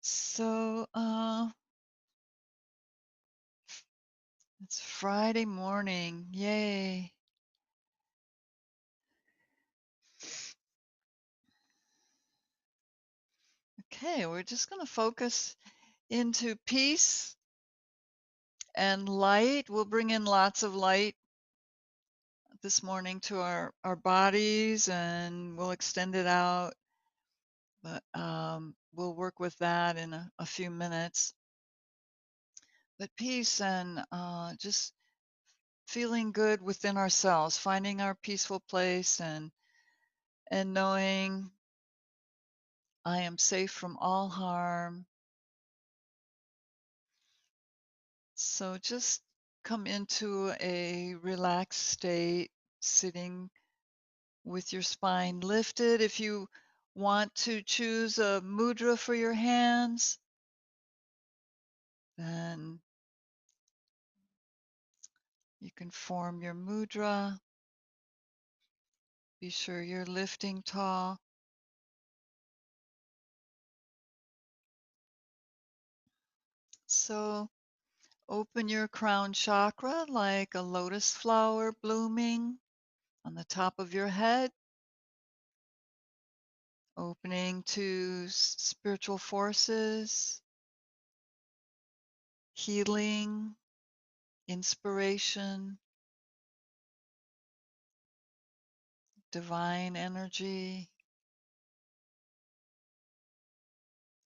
So, it's Friday morning. Yay. Okay, we're just going to focus into peace and light. We'll bring in lots of light this morning to our bodies and we'll extend it out. But we'll work with that in a few minutes. But peace and just feeling good within ourselves, finding our peaceful place and knowing I am safe from all harm. So just come into a relaxed state, sitting with your spine lifted. If you want to choose a mudra for your hands, then you can form your mudra. Be sure you're lifting tall. So open your crown chakra like a lotus flower blooming on the top of your head, opening to spiritual forces, healing, inspiration, divine energy,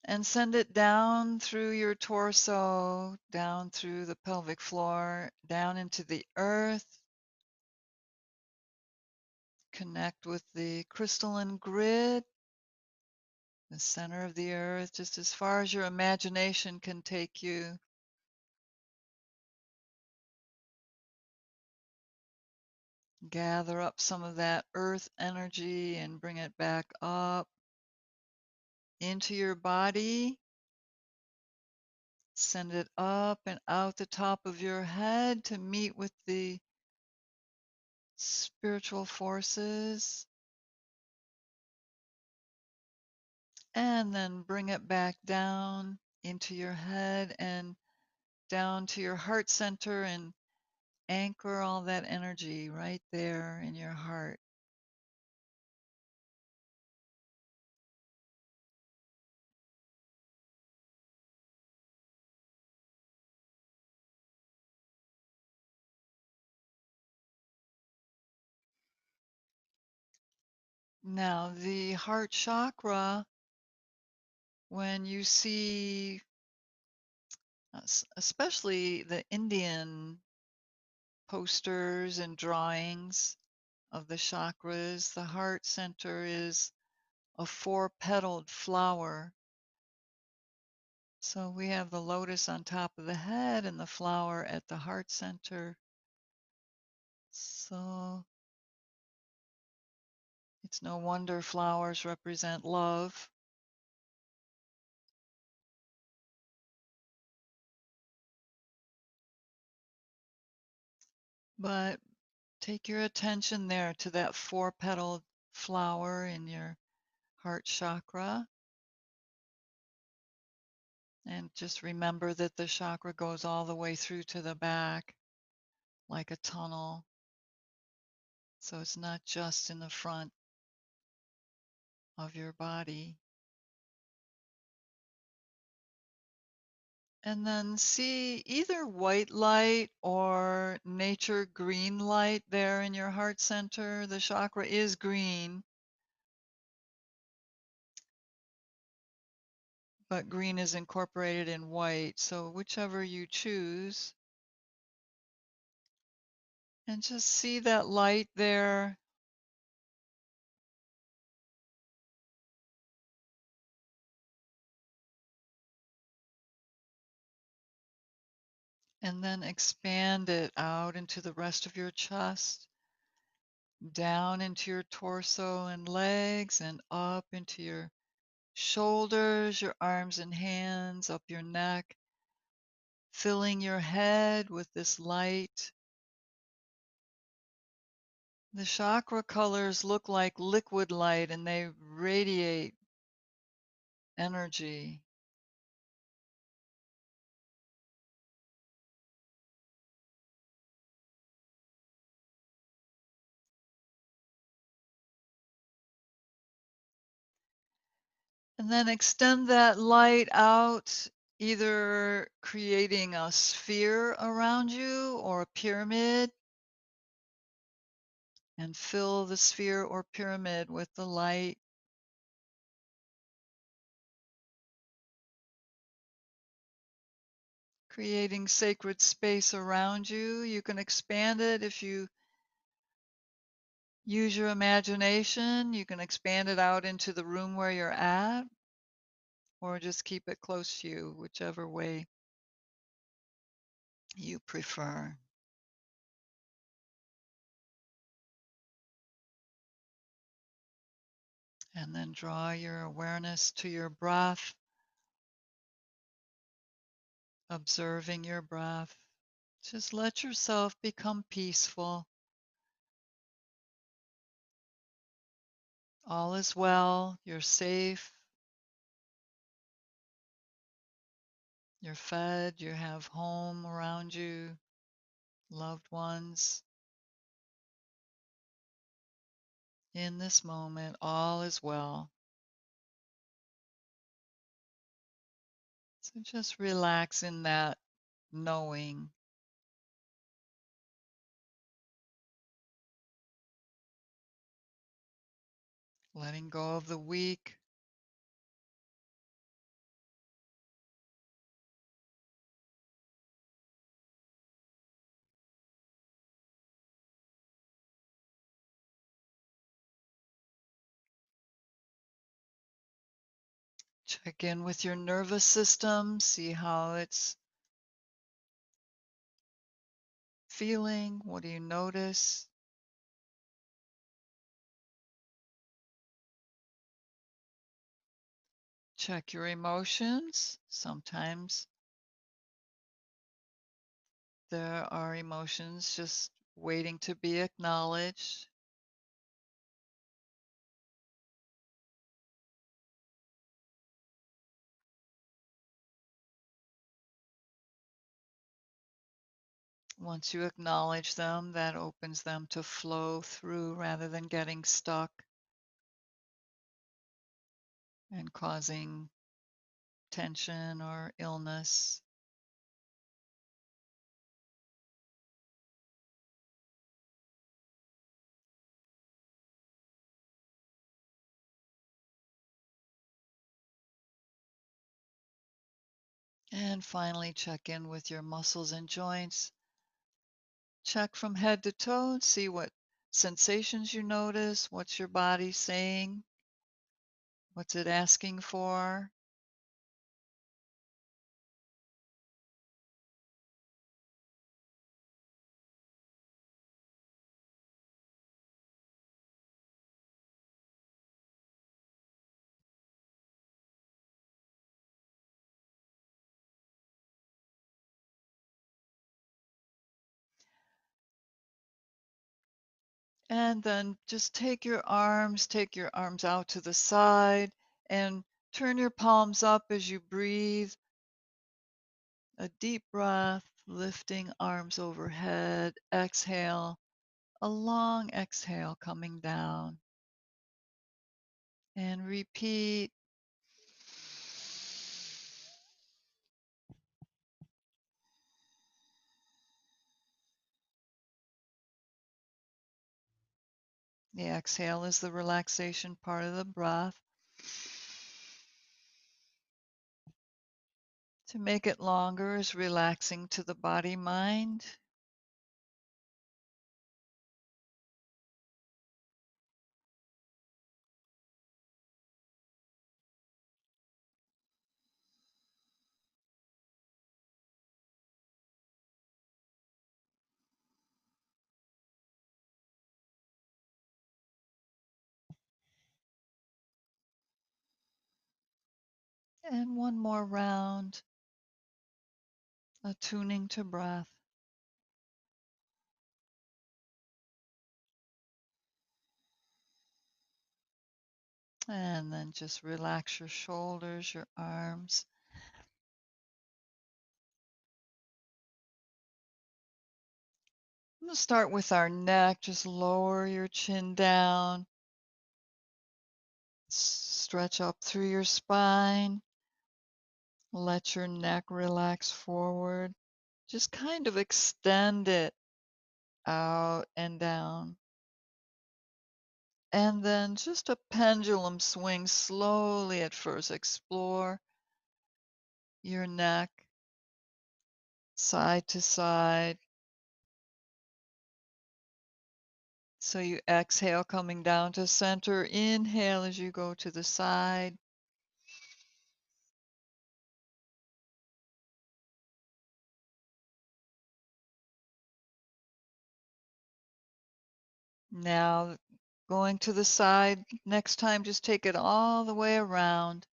and send it down through your torso, down through the pelvic floor, down into the earth. Connect with the crystalline grid, the center of the earth, just as far as your imagination can take you. Gather up some of that earth energy and bring it back up into your body. Send it up and out the top of your head to meet with the spiritual forces. And then bring it back down into your head and down to your heart center and anchor all that energy right there in your heart. Now, the heart chakra, when you see, especially the Indian posters and drawings of the chakras, the heart center is a four-petaled flower. So we have the lotus on top of the head and the flower at the heart center. So it's no wonder flowers represent love. But take your attention there to that four-petaled flower in your heart chakra. And just remember that the chakra goes all the way through to the back like a tunnel. So it's not just in the front of your body. And then see either white light or nature green light there in your heart center. The chakra is green, but green is incorporated in white. So whichever you choose. And just see that light there. And then expand it out into the rest of your chest, down into your torso and legs, and up into your shoulders, your arms and hands, up your neck, filling your head with this light. The chakra colors look like liquid light and they radiate energy. And then extend that light out, either creating a sphere around you or a pyramid, and fill the sphere or pyramid with the light. Creating sacred space around you. You can expand it if you use your imagination. You can expand it out into the room where you're at, or just keep it close to you, whichever way you prefer. And then draw your awareness to your breath, observing your breath. Just let yourself become peaceful. All is well. You're safe. You're fed. You have home around you, loved ones. In this moment, all is well. So just relax in that knowing, letting go of the weak. Check in with your nervous system, see how it's feeling. What do you notice? Check your emotions. Sometimes there are emotions just waiting to be acknowledged. Once you acknowledge them, that opens them to flow through rather than getting stuck and causing tension or illness. And finally, check in with your muscles and joints. Check from head to toe, see what sensations you notice, what's your body saying, what's it asking for. And then just take your arms out to the side and turn your palms up as you breathe. A deep breath, lifting arms overhead. Exhale, a long exhale coming down. And repeat. The exhale is the relaxation part of the breath. To make it longer is relaxing to the body mind. And one more round, attuning to breath. And then just relax your shoulders, your arms. We'll start with our neck. Just lower your chin down. stretch up through your spine. Let your neck relax forward. Just kind of extend it out and down. And then just a pendulum swing slowly at first. Explore your neck side to side. So you exhale coming down to center. Inhale as you go to the side. Now going to the side. Next time, just take it all the way around.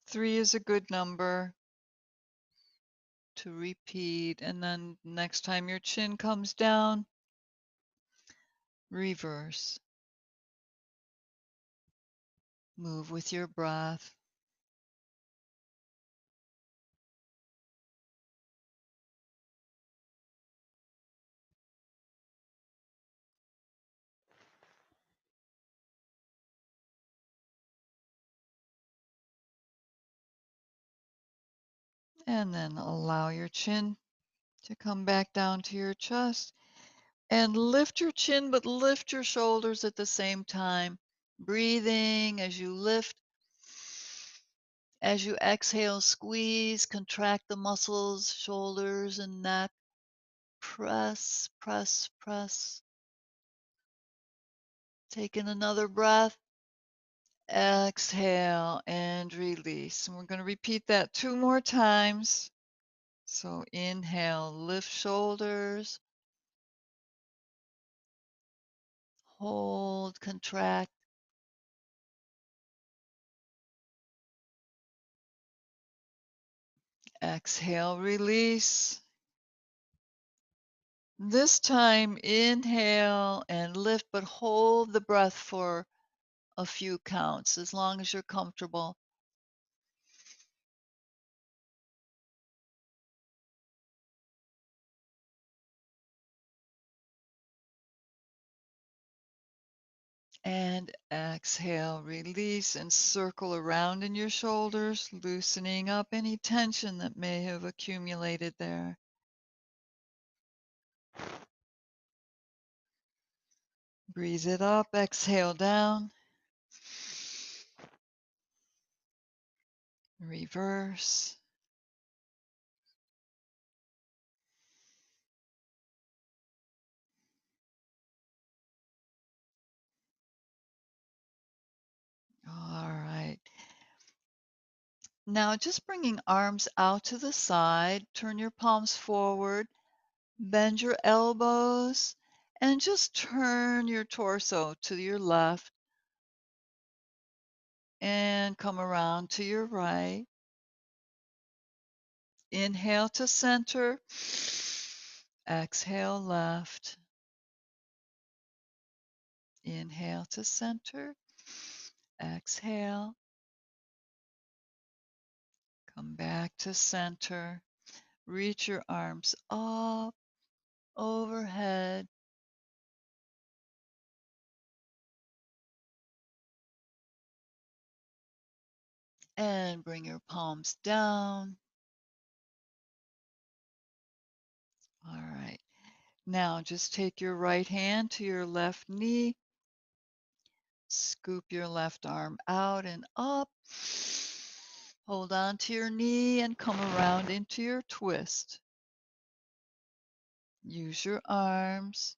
Three is a good number to repeat. And then next time your chin comes down, reverse. Move with your breath. And then allow your chin to come back down to your chest. And lift your chin, but lift your shoulders at the same time. Breathing as you lift. As you exhale, squeeze, contract the muscles, shoulders and neck. Press, press, press. Take in another breath. Exhale and release. And we're going to repeat that 2 more times. So inhale, lift shoulders. Hold, contract. Exhale, release. This time, inhale and lift, but hold the breath for a few counts, as long as you're comfortable. And exhale, release, and circle around in your shoulders, loosening up any tension that may have accumulated there. Breathe it up, exhale down. Reverse. All right. Now just bringing arms out to the side, turn your palms forward, bend your elbows, and just turn your torso to your left and come around to your right. Inhale to center. Exhale left. Inhale to center. Exhale. Come back to center. Reach your arms up, overhead. And bring your palms down. All right. Now just take your right hand to your left knee. Scoop your left arm out and up. Hold on to your knee and come around into your twist. Use your arms.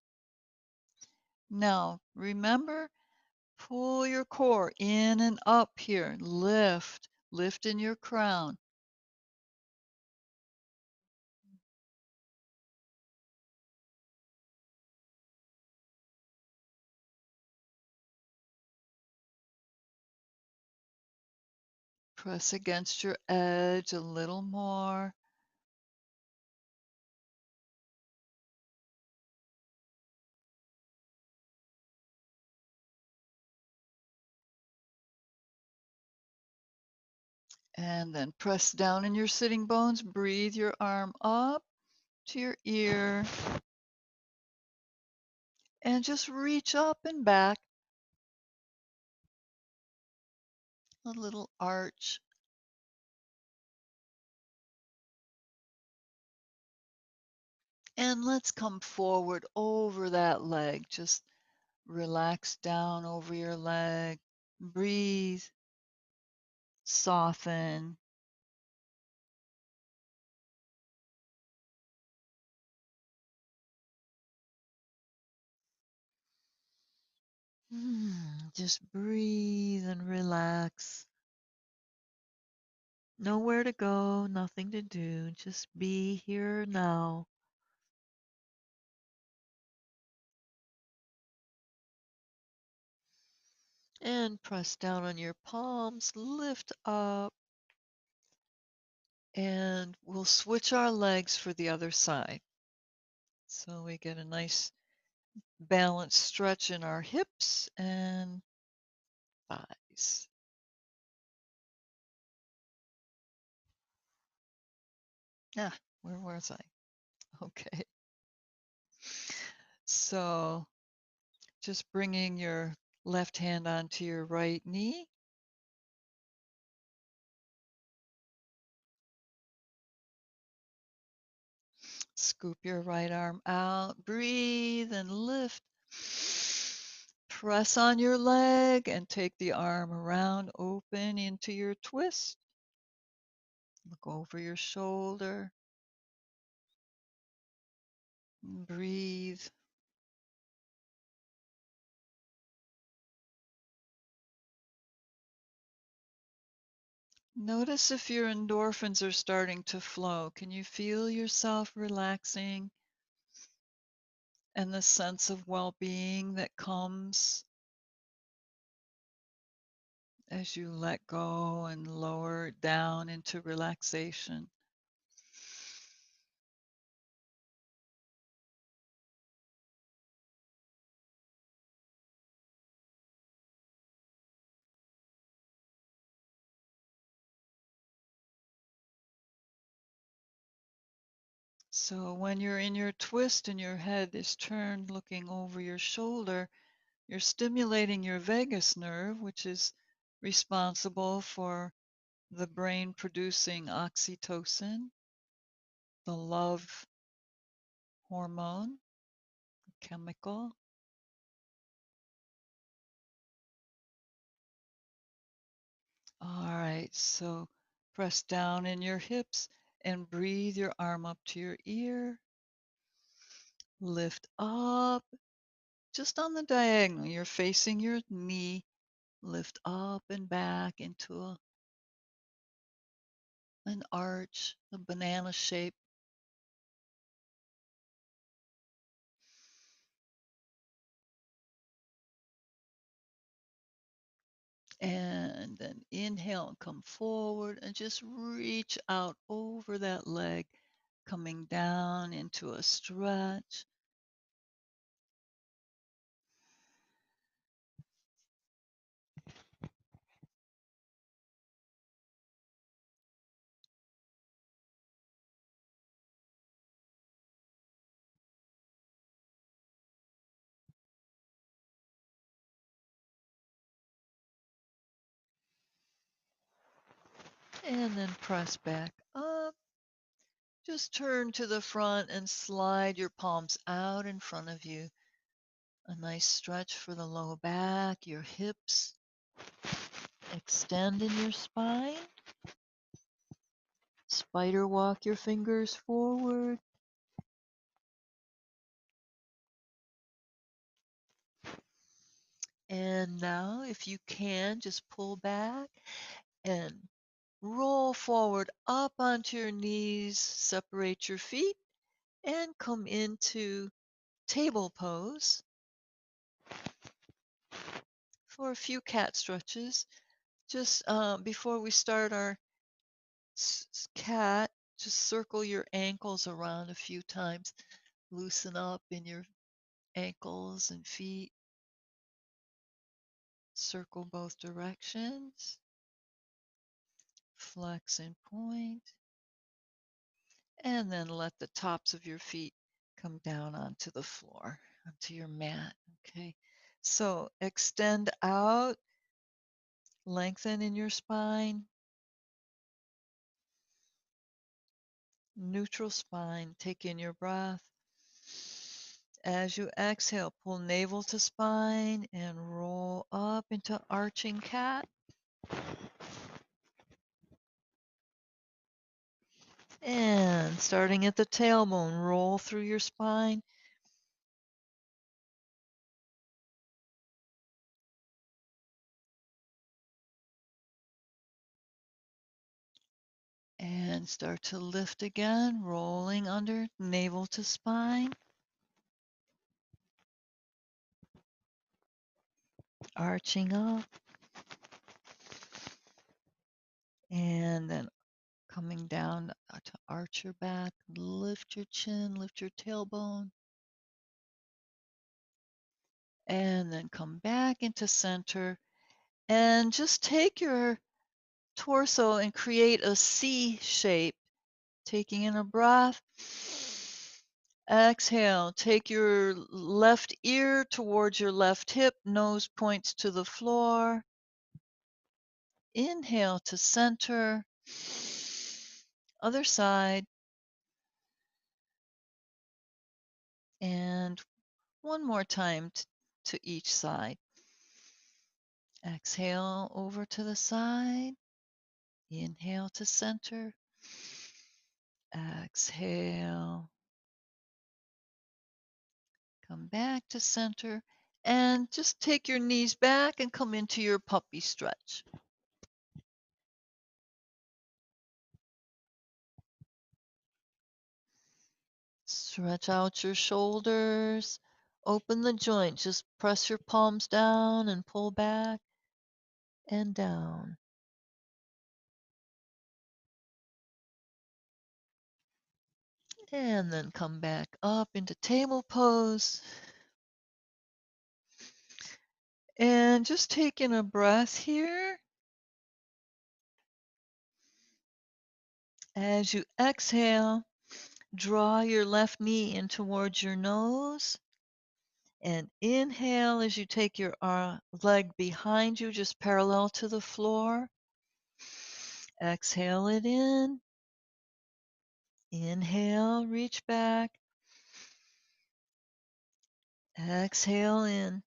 Now, remember, pull your core in and up here. Lift. Lift in your crown. Press against your edge a little more. And then press down in your sitting bones. Breathe your arm up to your ear. And just reach up and back. A little arch. And let's come forward over that leg. Just relax down over your leg. Breathe. Soften. Just breathe and relax. Nowhere to go, nothing to do. Just be here now. And press down on your palms, lift up, and we'll switch our legs for the other side. So we get a nice balanced stretch in our hips and thighs. Ah, where was I? Okay. So just bringing your left hand onto your right knee. Scoop your right arm out. Breathe and lift. Press on your leg and take the arm around, open into your twist. Look over your shoulder. Breathe. Notice if your endorphins are starting to flow. Can you feel yourself relaxing and the sense of well-being that comes as you let go and lower down into relaxation? So when you're in your twist and your head is turned looking over your shoulder, you're stimulating your vagus nerve, which is responsible for the brain producing oxytocin, the love hormone, chemical. All right, so press down in your hips and breathe your arm up to your ear. Lift up, just on the diagonal. You're facing your knee. Lift up and back into an arch, a banana shape. And then inhale and come forward and just reach out over that leg, coming down into a stretch. And then press back up. Just turn to the front and slide your palms out in front of you. A nice stretch for the low back, your hips. Extend in your spine. Spider walk your fingers forward. And now, if you can, just pull back and roll forward up onto your knees. Separate your feet and come into table pose for a few cat stretches. Just before we start our cat, just circle your ankles around a few times. Loosen up in your ankles and feet. Circle both directions. Flex and point. And then let the tops of your feet come down onto the floor, onto your mat. Okay. So extend out, lengthen in your spine, neutral spine. Take in your breath. As you exhale, pull navel to spine and roll up into arching cat. And starting at the tailbone, roll through your spine. And start to lift again, rolling under, navel to spine. Arching up. And then coming down to arch your back, lift your chin, lift your tailbone. And then come back into center. And just take your torso and create a C shape. Taking in a breath. Exhale. Take your left ear towards your left hip. Nose points to the floor. Inhale to center. Other side. And one more time to each side. Exhale over to the side. Inhale to center. Exhale. Come back to center. And just take your knees back and come into your puppy stretch. Stretch out your shoulders. Open the joint. Just press your palms down and pull back and down. And then come back up into table pose. And just take in a breath here. As you exhale, draw your left knee in towards your nose. And inhale as you take your leg behind you, just parallel to the floor. Exhale it in. Inhale, reach back. Exhale in.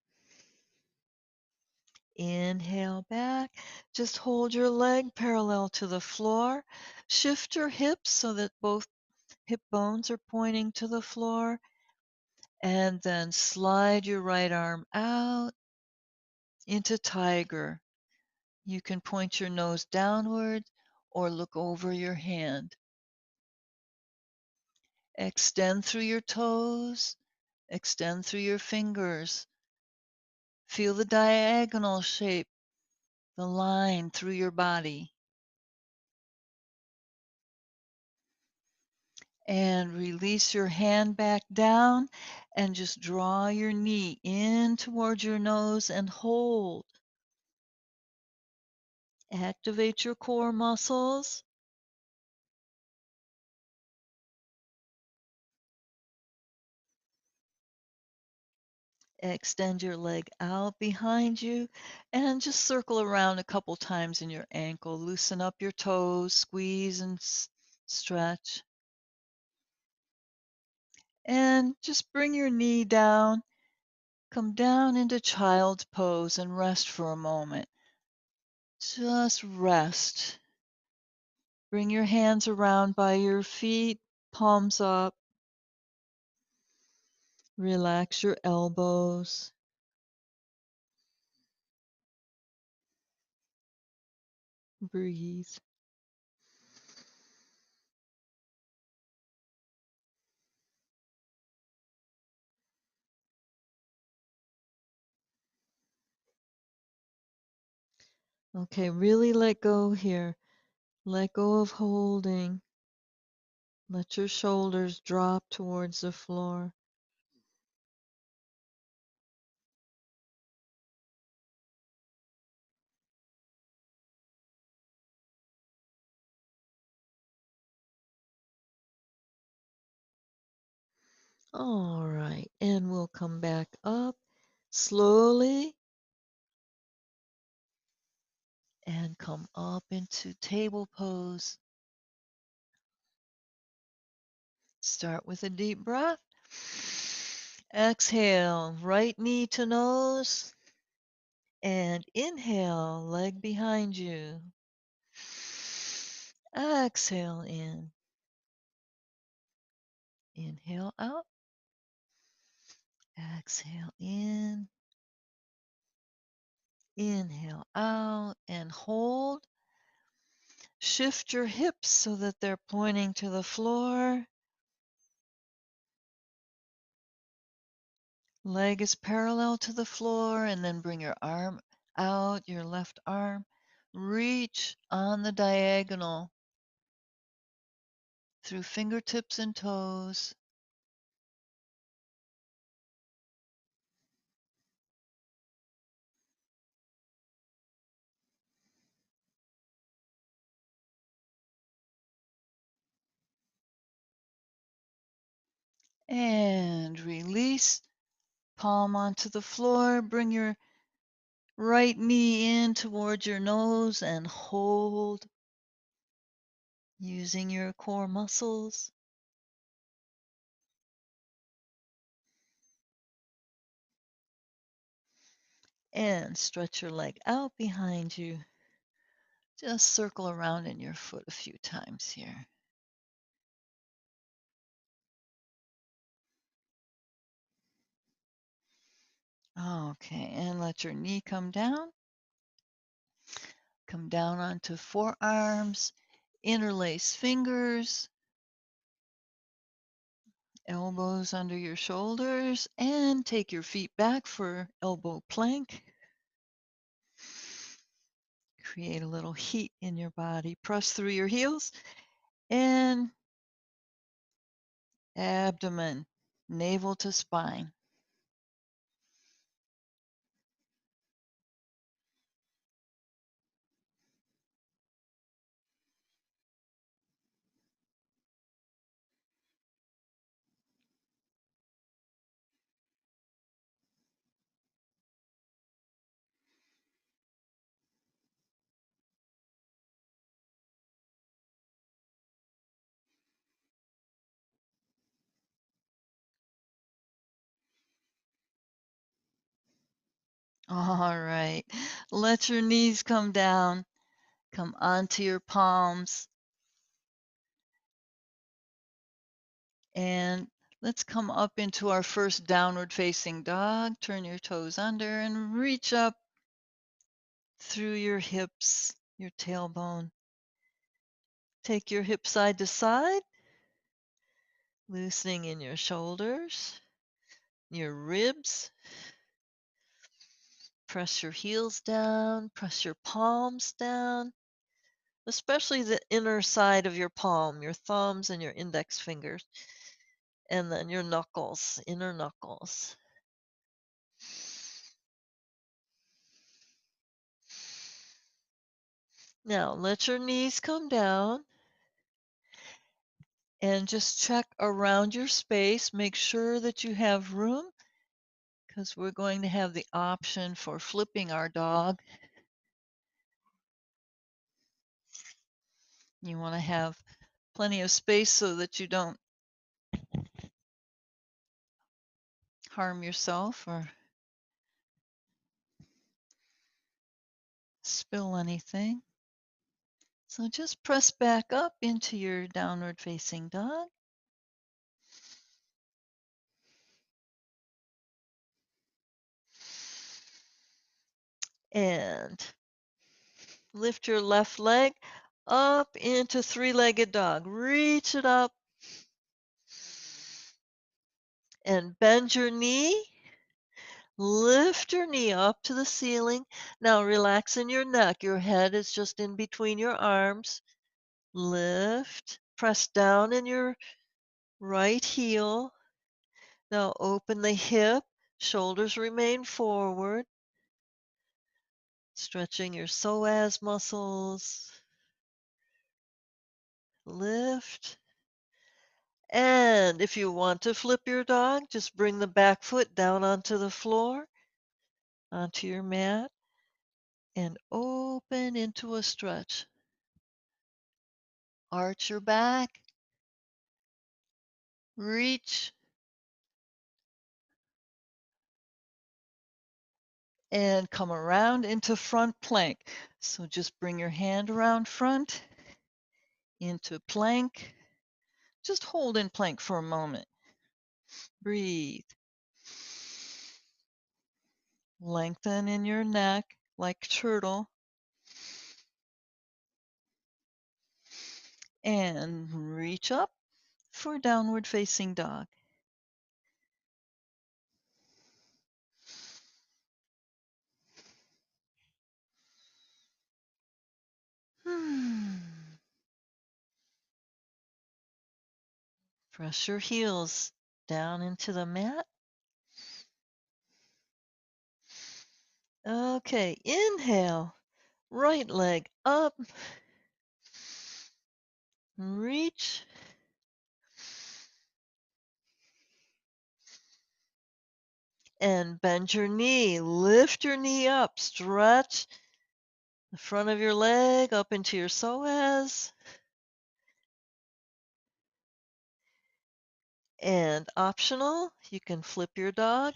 Inhale back. Just hold your leg parallel to the floor. Shift your hips so that both hip bones are pointing to the floor. And then slide your right arm out into tiger. You can point your nose downward or look over your hand. Extend through your toes. Extend through your fingers. Feel the diagonal shape, the line through your body. And release your hand back down and just draw your knee in towards your nose and hold. Activate your core muscles. Extend your leg out behind you and just circle around a couple times in your ankle. Loosen up your toes, squeeze and stretch. And just bring your knee down. Come down into child's pose and rest for a moment. Just rest. Bring your hands around by your feet, palms up. Relax your elbows. Breathe. Okay, really let go here. Let go of holding. Let your shoulders drop towards the floor. All right, and we'll come back up slowly and come up into table pose. Start with a deep breath. Exhale, right knee to nose, and inhale, leg behind you. Exhale in. Inhale out. Exhale in. Inhale out and hold. Shift your hips so that they're pointing to the floor. Leg is parallel to the floor, and then bring your arm out, your left arm. Reach on the diagonal through fingertips and toes. And release. Palm onto the floor. Bring your right knee in towards your nose and hold using your core muscles. And stretch your leg out behind you. Just circle around in your foot a few times here. Okay, and let your knee come down. Come down onto forearms, interlace fingers, elbows under your shoulders, and take your feet back for elbow plank. Create a little heat in your body. Press through your heels and abdomen, navel to spine. All right. Let your knees come down. Come onto your palms. And let's come up into our first downward facing dog. Turn your toes under and reach up through your hips, your tailbone. Take your hip side to side, loosening in your shoulders, your ribs. Press your heels down, press your palms down, especially the inner side of your palm, your thumbs and your index fingers, and then your knuckles, inner knuckles. Now let your knees come down and just check around your space. Make sure that you have room because we're going to have the option for flipping our dog. You want to have plenty of space so that you don't harm yourself or spill anything. So just press back up into your downward facing dog. And lift your left leg up into three-legged dog. Reach it up and bend your knee. Lift your knee up to the ceiling. Now relax in your neck. Your head is just in between your arms. Lift. Press down in your right heel. Now open the hip. Shoulders remain forward. Stretching your psoas muscles. Lift. And if you want to flip your dog, just bring the back foot down onto the floor, onto your mat, and open into a stretch. Arch your back, reach, and come around into front plank. So just bring your hand around front into plank. Just hold in plank for a moment. Breathe. Lengthen in your neck like turtle. And reach up for downward facing dog. Press your heels down into the mat. Okay, inhale, right leg up, reach, and bend your knee. Lift your knee up, stretch the front of your leg up into your psoas. And optional, you can flip your dog.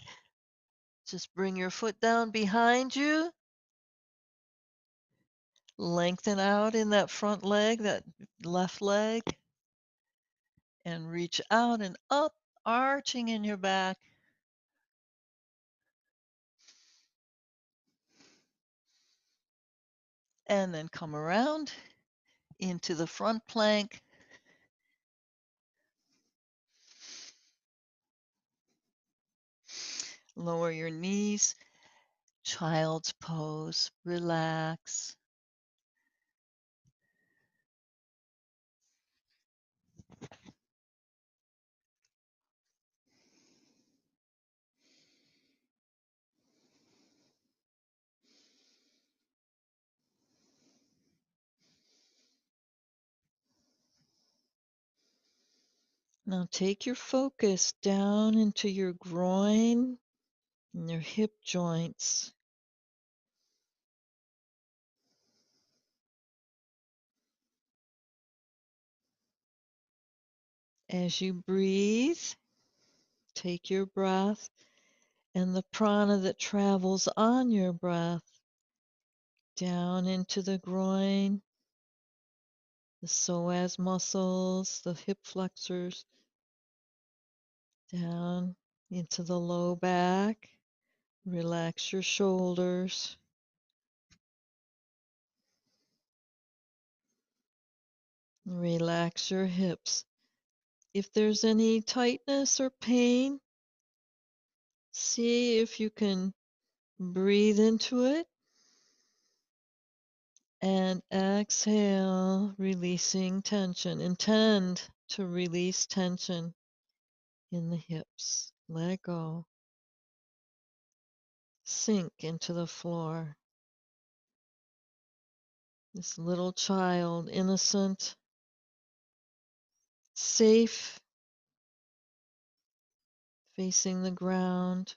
Just bring your foot down behind you. Lengthen out in that front leg, that left leg, and reach out and up, arching in your back. And then come around into the front plank. Lower your knees, child's pose, relax. Now take your focus down into your groin and your hip joints. As you breathe, take your breath and the prana that travels on your breath down into the groin, the psoas muscles, the hip flexors, down into the low back. Relax your shoulders. Relax your hips. If there's any tightness or pain, see if you can breathe into it and exhale, releasing tension. Intend to release tension in the hips. Let go. Sink into the floor. This little child, innocent, safe, facing the ground.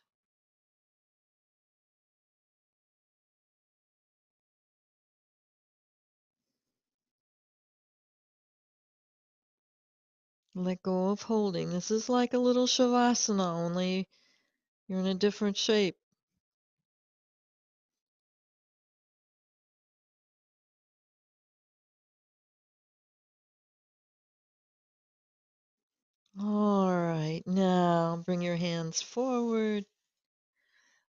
Let go of holding. This is like a little shavasana, only you're in a different shape. All right, now bring your hands forward,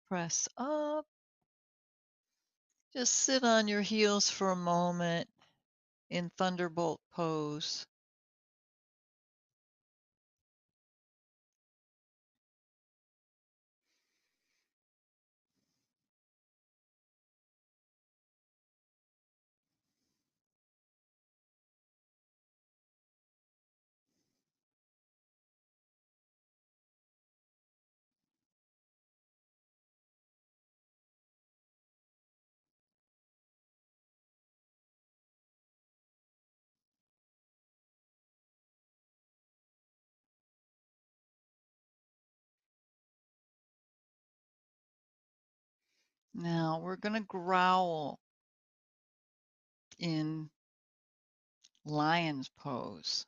press up. Just sit on your heels for a moment in thunderbolt pose. Now we're going to growl in lion's pose.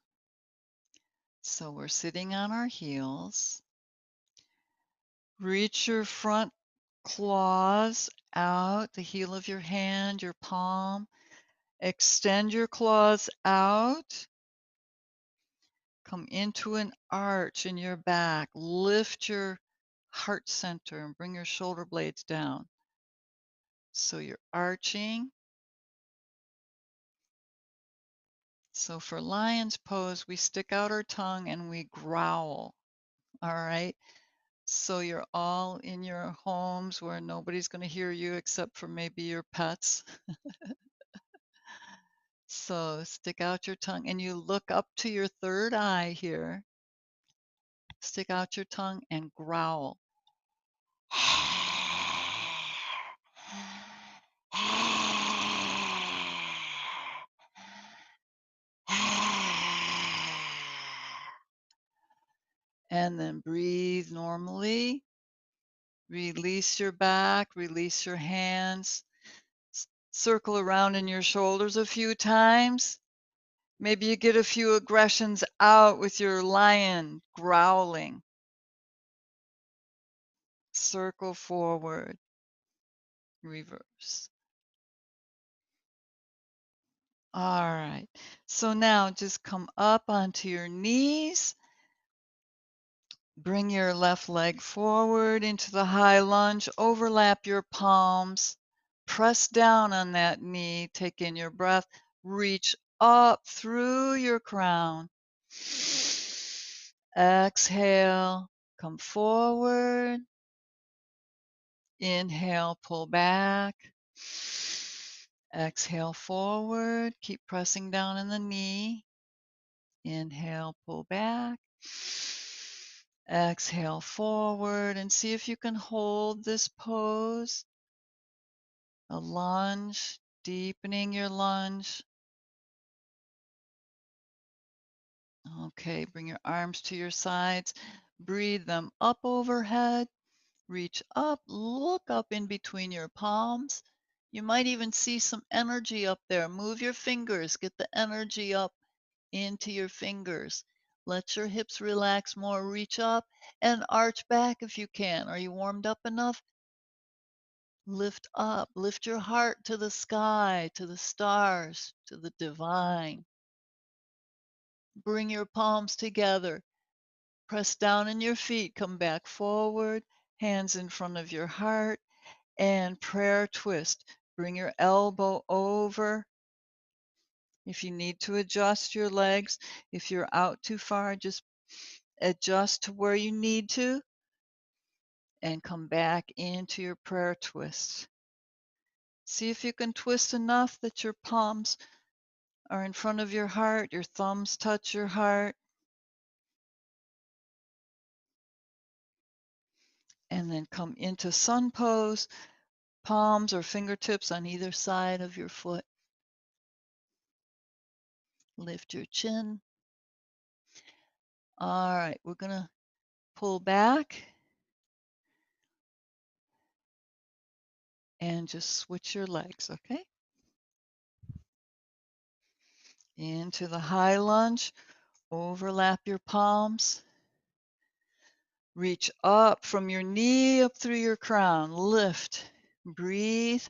So we're sitting on our heels. Reach your front claws out, the heel of your hand, your palm. Extend your claws out. Come into an arch in your back. Lift your heart center and bring your shoulder blades down. So you're arching. So for lion's pose, we stick out our tongue and we growl. All right. So you're all in your homes where nobody's going to hear you except for maybe your pets. So stick out your tongue and you look up to your third eye here. Stick out your tongue and growl. And then breathe normally. Release your back, release your hands. Circle around in your shoulders a few times. Maybe you get a few aggressions out with your lion growling. Circle forward, reverse. All right. So now just come up onto your knees. Bring your left leg forward into the high lunge. Overlap your palms. Press down on that knee. Take in your breath. Reach up through your crown. Exhale. Come forward. Inhale, pull back. Exhale forward. Keep pressing down in the knee. Inhale, pull back. Exhale forward and see if you can hold this pose. A lunge, deepening your lunge. Okay, bring your arms to your sides. Breathe them up overhead. Reach up, look up in between your palms. You might even see some energy up there. Move your fingers, get the energy up into your fingers. Let your hips relax more. Reach up and arch back if you can. Are you warmed up enough? Lift up. Lift your heart to the sky, to the stars, to the divine. Bring your palms together. Press down in your feet. Come back forward. Hands in front of your heart. And prayer twist. Bring your elbow over. If you need to adjust your legs, if you're out too far, just adjust to where you need to and come back into your prayer twist. See if you can twist enough that your palms are in front of your heart, your thumbs touch your heart. And then come into sun pose, palms or fingertips on either side of your foot. Lift your chin. All right, we're going to pull back and just switch your legs, okay? Into the high lunge, overlap your palms. Reach up from your knee up through your crown. Lift, breathe,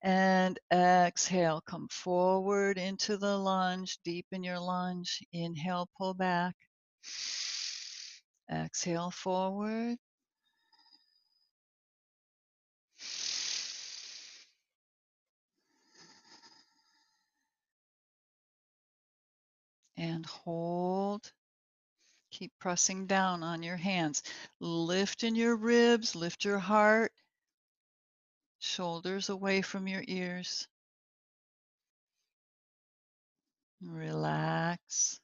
and exhale. Come forward into the lunge. Deepen your lunge. Inhale, pull back. Exhale, forward. And hold. Keep pressing down on your hands. Lift in your ribs, lift your heart. Shoulders away from your ears. Relax.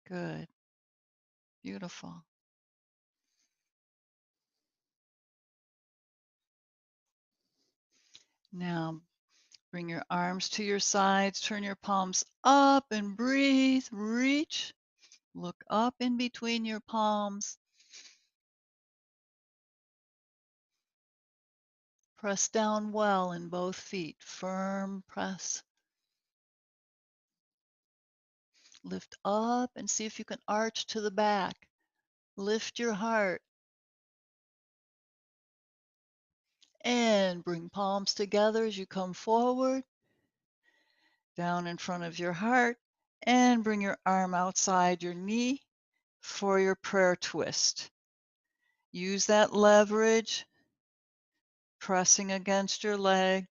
Good. Beautiful. Now bring your arms to your sides, turn your palms up and breathe. Reach. Look up in between your palms. Press down well in both feet. Firm press. Lift up and see if you can arch to the back. Lift your heart. And bring palms together as you come forward. Down in front of your heart. And bring your arm outside your knee for your prayer twist. Use that leverage, pressing against your leg.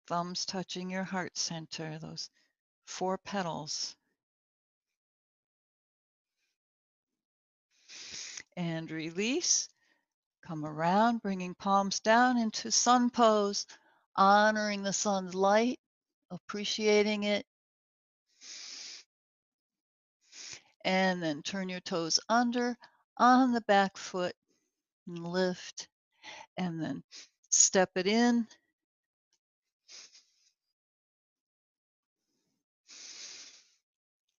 Thumbs touching your heart center, those 4 petals. And release. Come around, bringing palms down into sun pose, honoring the sun's light, appreciating it. And then turn your toes under on the back foot and lift. And then step it in.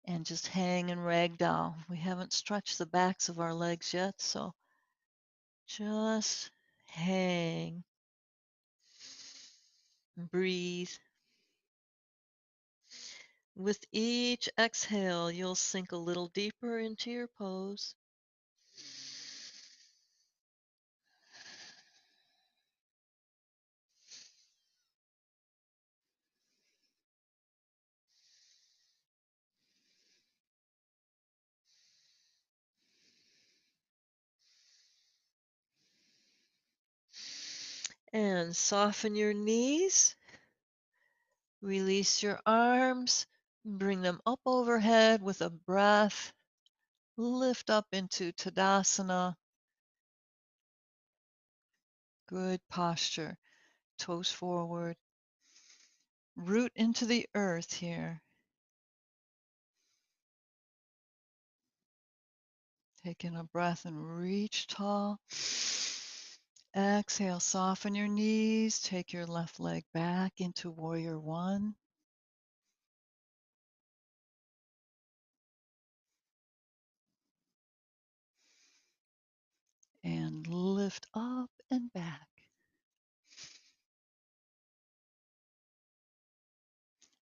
And just hang and ragdoll. We haven't stretched the backs of our legs yet, so just hang. Breathe. With each exhale, you'll sink a little deeper into your pose. And soften your knees. Release your arms. Bring them up overhead with a breath. Lift up into Tadasana. Good posture. Toes forward. Root into the earth here. Take in a breath and reach tall. Exhale, soften your knees. Take your left leg back into warrior one. And lift up and back.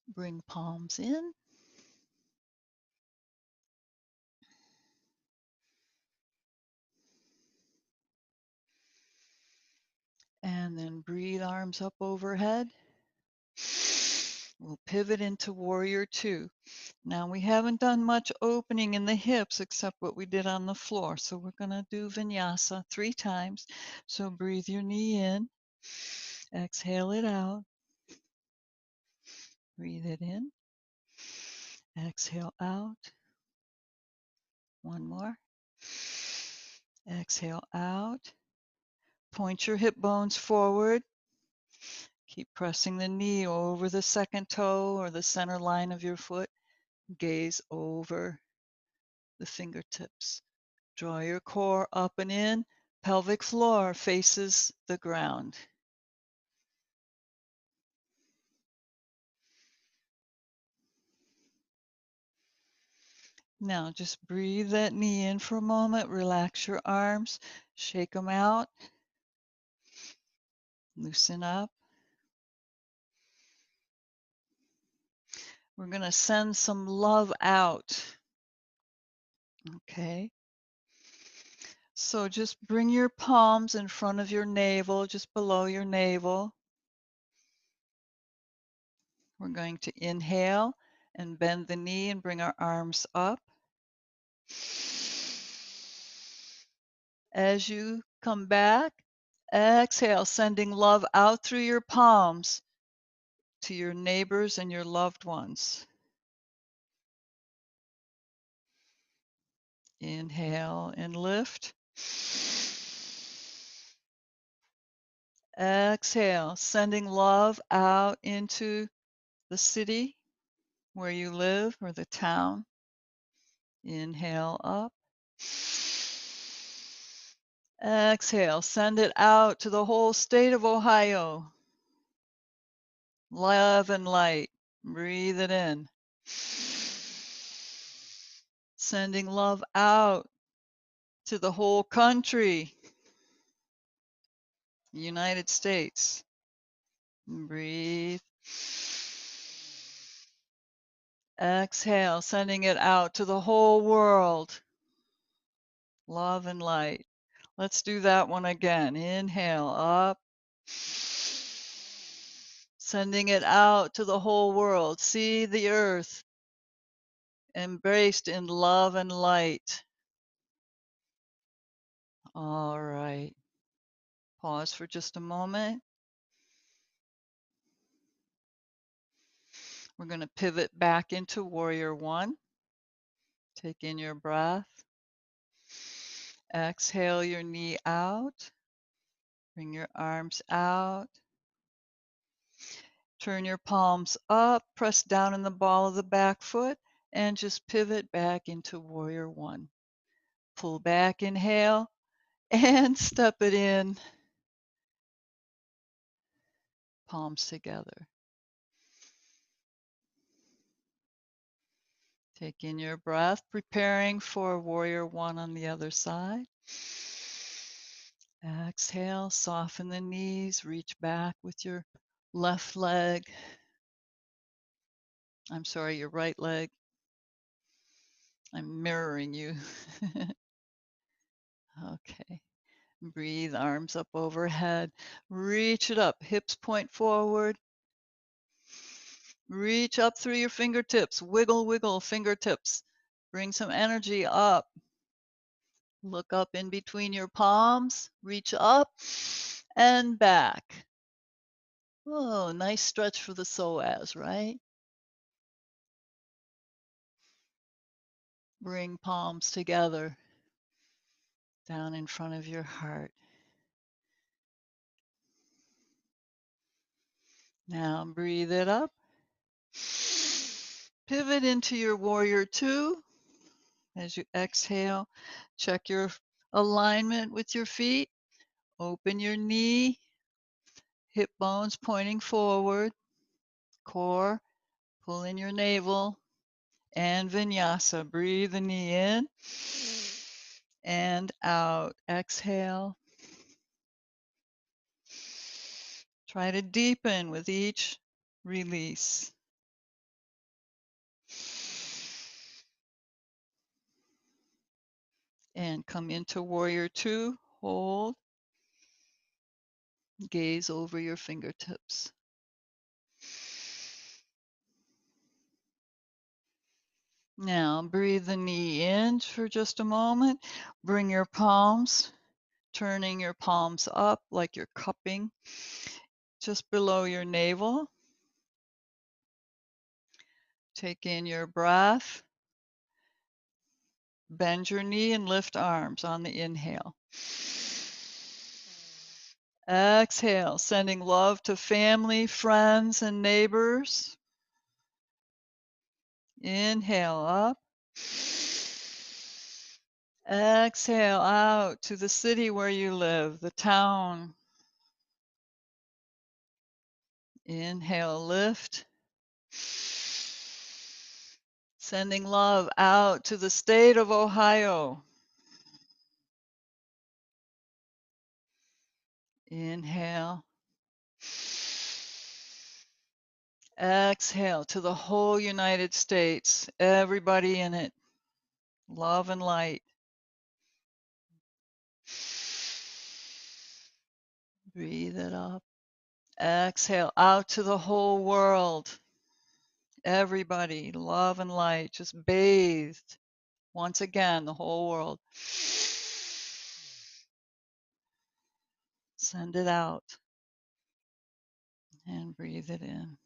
Bring palms in. And then breathe arms up overhead. We'll pivot into warrior two. Now we haven't done much opening in the hips except what we did on the floor. So we're going to do vinyasa 3 times. So breathe your knee in. Exhale it out. Breathe it in. Exhale out. One more. Exhale out. Point your hip bones forward. Keep pressing the knee over the second toe or the center line of your foot. Gaze over the fingertips. Draw your core up and in. Pelvic floor faces the ground. Now just breathe that knee in for a moment. Relax your arms. Shake them out. Loosen up. We're going to send some love out. Okay. So just bring your palms in front of your navel, just below your navel. We're going to inhale and bend the knee and bring our arms up. As you come back, exhale, sending love out through your palms to your neighbors and your loved ones. Inhale and lift. Exhale, sending love out into the city where you live or the town. Inhale up. Exhale, send it out to the whole state of Ohio. Love and light. Breathe it in. Sending love out to the whole country, United States. Breathe. Exhale, sending it out to the whole world. Love and light. Let's do that one again. Inhale, up. Sending it out to the whole world. See the earth embraced in love and light. All right. Pause for just a moment. We're going to pivot back into warrior one. Take in your breath. Exhale your knee out. Bring your arms out. Turn your palms up. Press down in the ball of the back foot and just pivot back into warrior one. Pull back, inhale, and step it in. Palms together. Take in your breath, preparing for warrior one on the other side. Exhale, soften the knees, reach back with your left leg. I'm sorry, your right leg. I'm mirroring you. Okay. Breathe, arms up overhead. Reach it up, hips point forward. Reach up through your fingertips. Wiggle, wiggle fingertips. Bring some energy up. Look up in between your palms. Reach up and back. Oh, nice stretch for the psoas, right? Bring palms together down in front of your heart. Now breathe it up. Pivot into your warrior two. As you exhale, check your alignment with your feet. Open your knee, hip bones pointing forward, core, pull in your navel, and vinyasa. Breathe the knee in and out. Exhale. Try to deepen with each release. And come into warrior two. Hold. Gaze over your fingertips. Now breathe the knee in for just a moment. Bring your palms, turning your palms up like you're cupping just below your navel. Take in your breath. Bend your knee and lift arms on the inhale. Exhale, sending love to family, friends, and neighbors. Inhale up. Exhale out to the city where you live, the town. Inhale, lift. Sending love out to the state of Ohio. Inhale. Exhale to the whole United States, everybody in it. Love and light. Breathe it up. Exhale out to the whole world. Everybody, love and light, just bathed. Once again, the whole world. Send it out and breathe it in.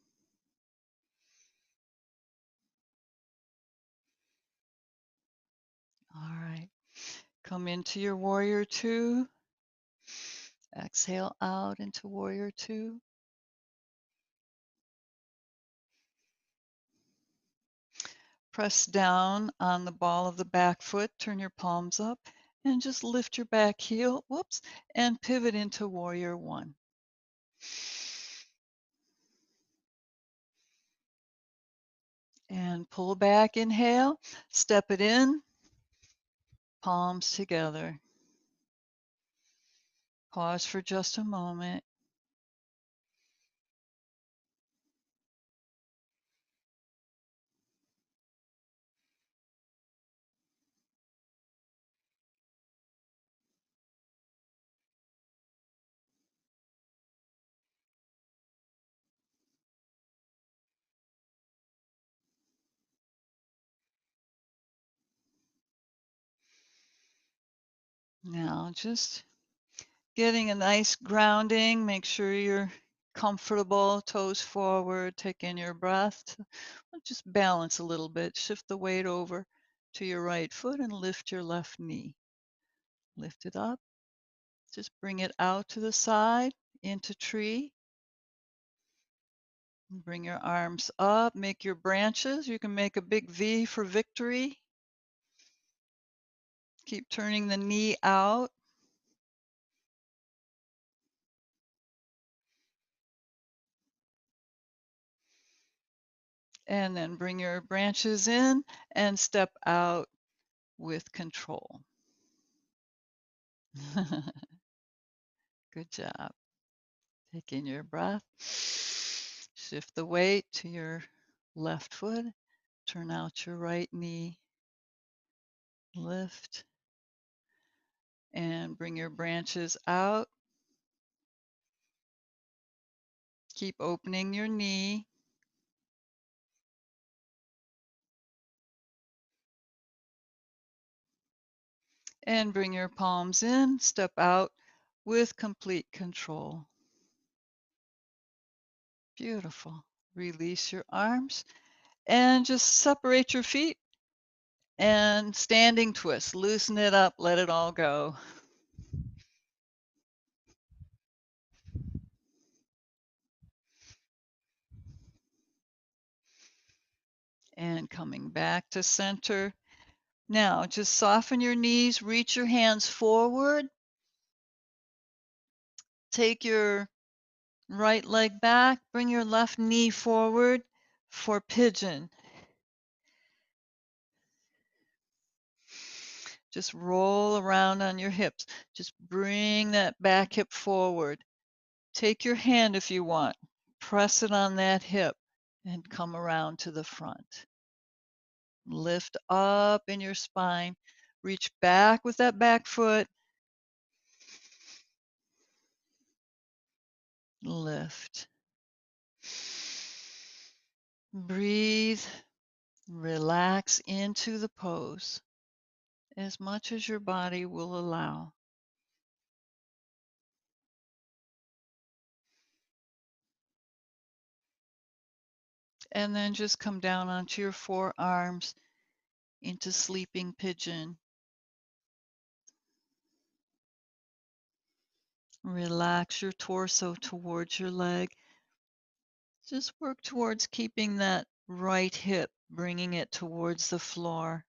All right. Come into your warrior two. Exhale out into warrior two. Press down on the ball of the back foot, turn your palms up, and just lift your back heel, whoops, and pivot into warrior one. And pull back, inhale, step it in, palms together. Pause for just a moment. Now just getting a nice grounding. Make sure you're comfortable, toes forward, take in your breath. Just balance a little bit. Shift the weight over to your right foot and lift your left knee. Lift it up. Just bring it out to the side into tree. Bring your arms up, make your branches. You can make a big V for victory. Keep turning the knee out. And then bring your branches in and step out with control. Good job. Take in your breath. Shift the weight to your left foot. Turn out your right knee. Lift. And bring your branches out. Keep opening your knee. And bring your palms in. Step out with complete control. Beautiful. Release your arms and just separate your feet and standing twist. Loosen it up, let it all go. And coming back to center. Now just soften your knees, reach your hands forward. Take your right leg back, bring your left knee forward for pigeon. Just roll around on your hips. Just bring that back hip forward. Take your hand if you want. Press it on that hip and come around to the front. Lift up in your spine. Reach back with that back foot. Lift. Breathe. Relax into the pose as much as your body will allow. And then just come down onto your forearms into sleeping pigeon. Relax your torso towards your leg. Just work towards keeping that right hip, bringing it towards the floor.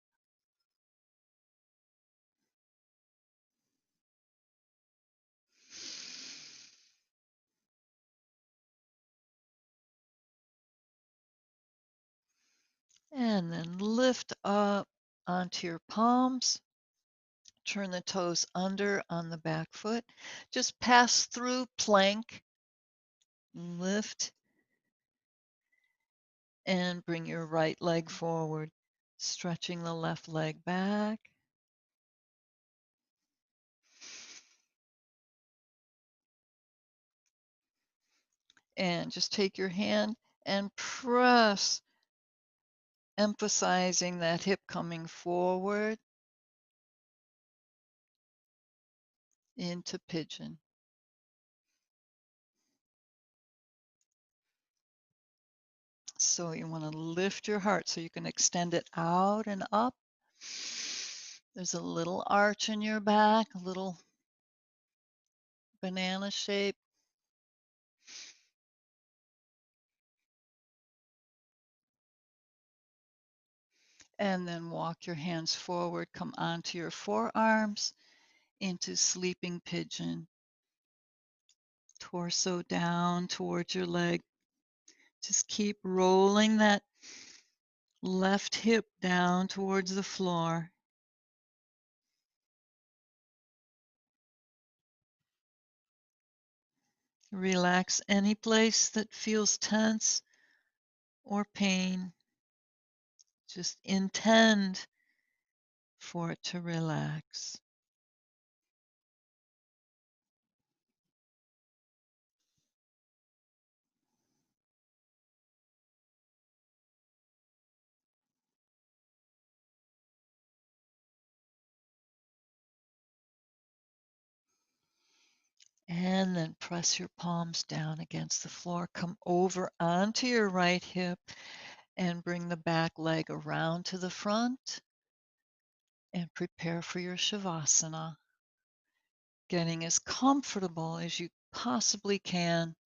And then lift up onto your palms. Turn the toes under on the back foot. Just pass through plank. Lift and bring your right leg forward, stretching the left leg back. And just take your hand and press, emphasizing that hip coming forward into pigeon. So you want to lift your heart so you can extend it out and up. There's a little arch in your back, a little banana shape. And then walk your hands forward, come onto your forearms into sleeping pigeon. Torso down towards your leg. Just keep rolling that Left hip down towards the floor. Relax any place that feels tense or pain. Just intend for it to relax. And then press your palms down against the floor. Come over onto your right hip and bring the back leg around to the front and prepare for your Shavasana. Getting as comfortable as you possibly can.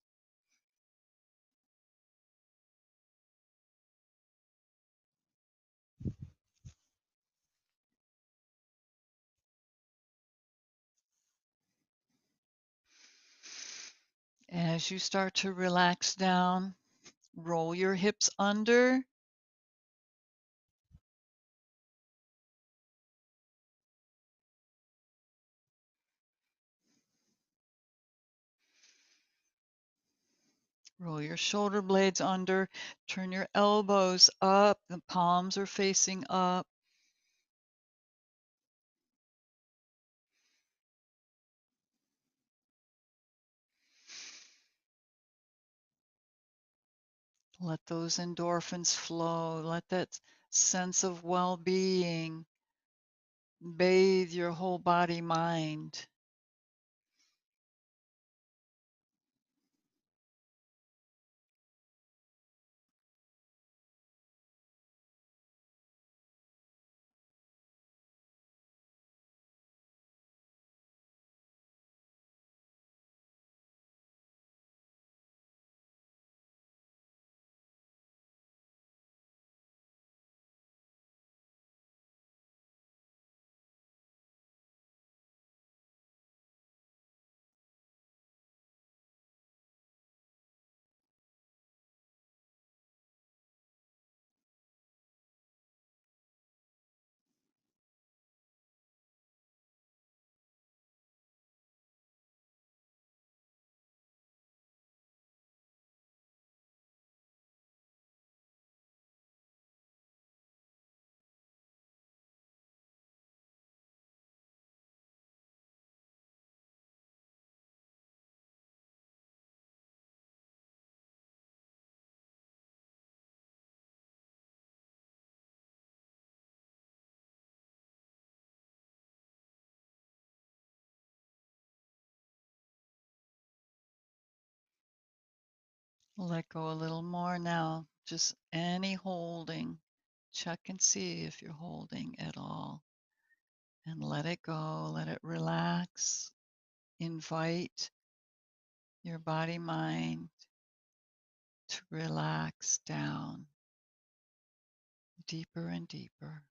As you start to relax down, roll your hips under. Roll your shoulder blades under. Turn your elbows up. The palms are facing up. Let those endorphins flow. Let that sense of well-being bathe your whole body, mind. Let go a little more now. Just any holding. Check and see if you're holding at all. And let it go. Let it relax. Invite your body, mind to relax down deeper and deeper.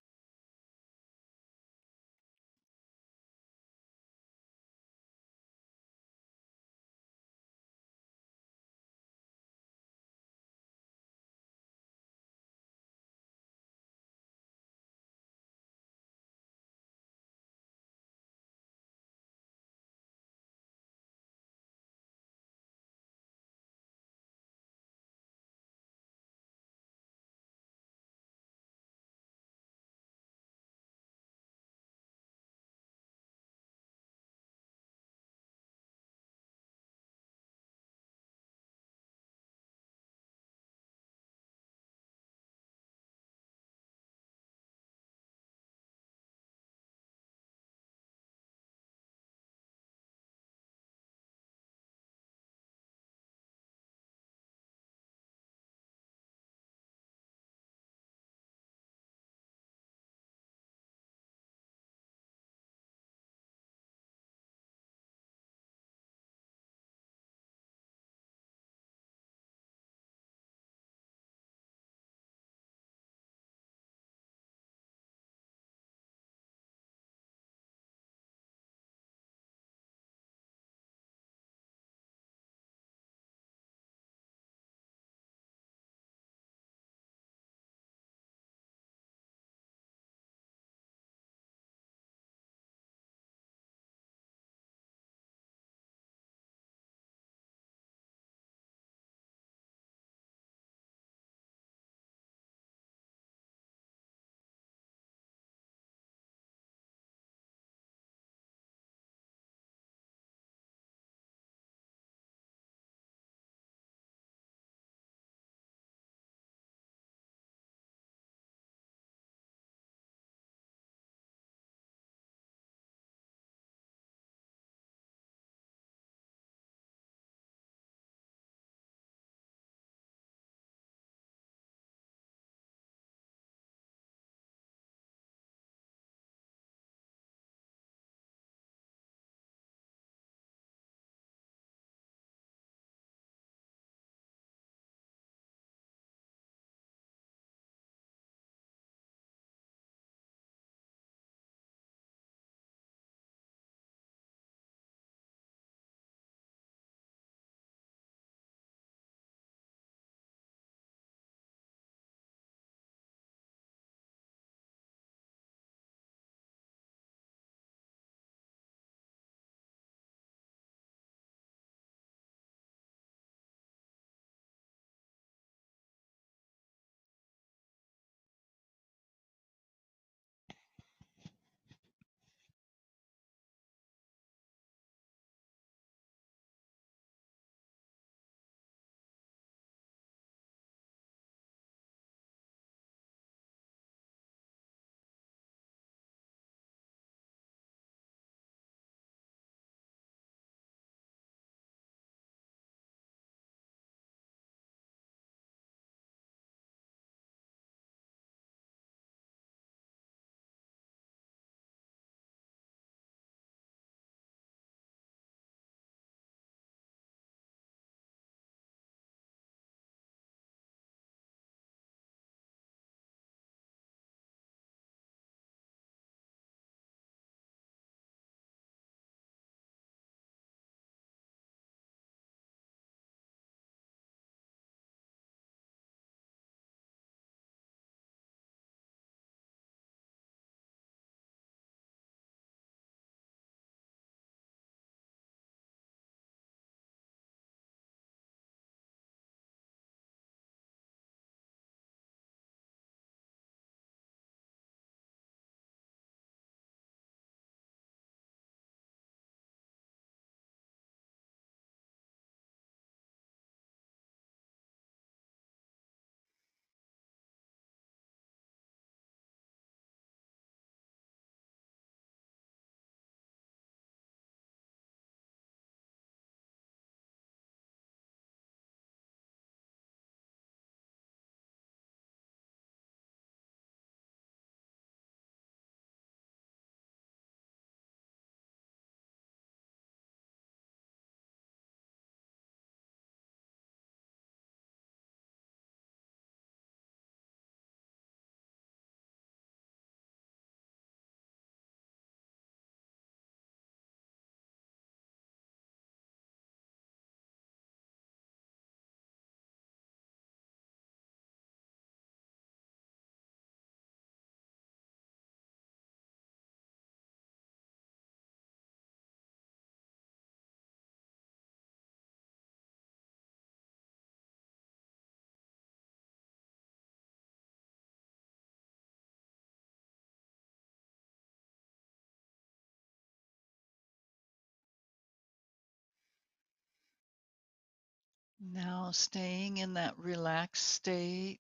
Now, staying in that relaxed state,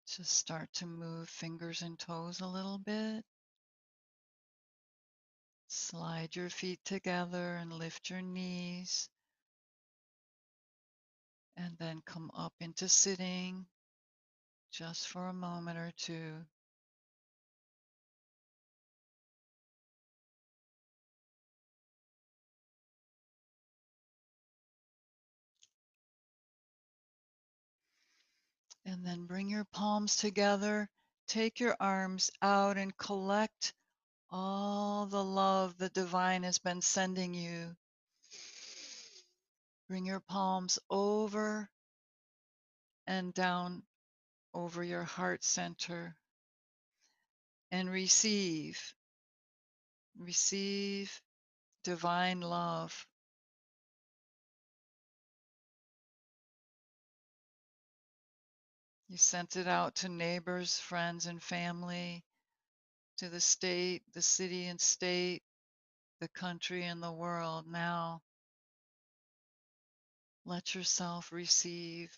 just start to move fingers and toes a little bit. Slide your feet together and lift your knees. And then come up into sitting just for a moment or two. And then bring your palms together. Take your arms out and collect all the love the divine has been sending you. Bring your palms over and down over your heart center and receive. Receive divine love. You sent it out to neighbors, friends, and family, to the state, the city and state, the country and the world. Now, let yourself receive.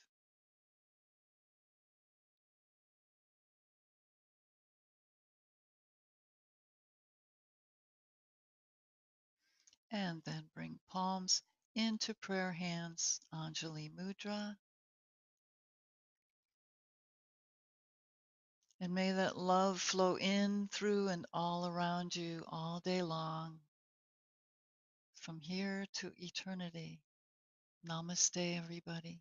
And then bring palms into prayer hands, Anjali Mudra. And may that love flow in, through, and all around you all day long, from here to eternity. Namaste, everybody.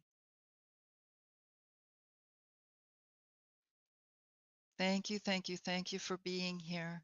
Thank you, thank you, thank you for being here.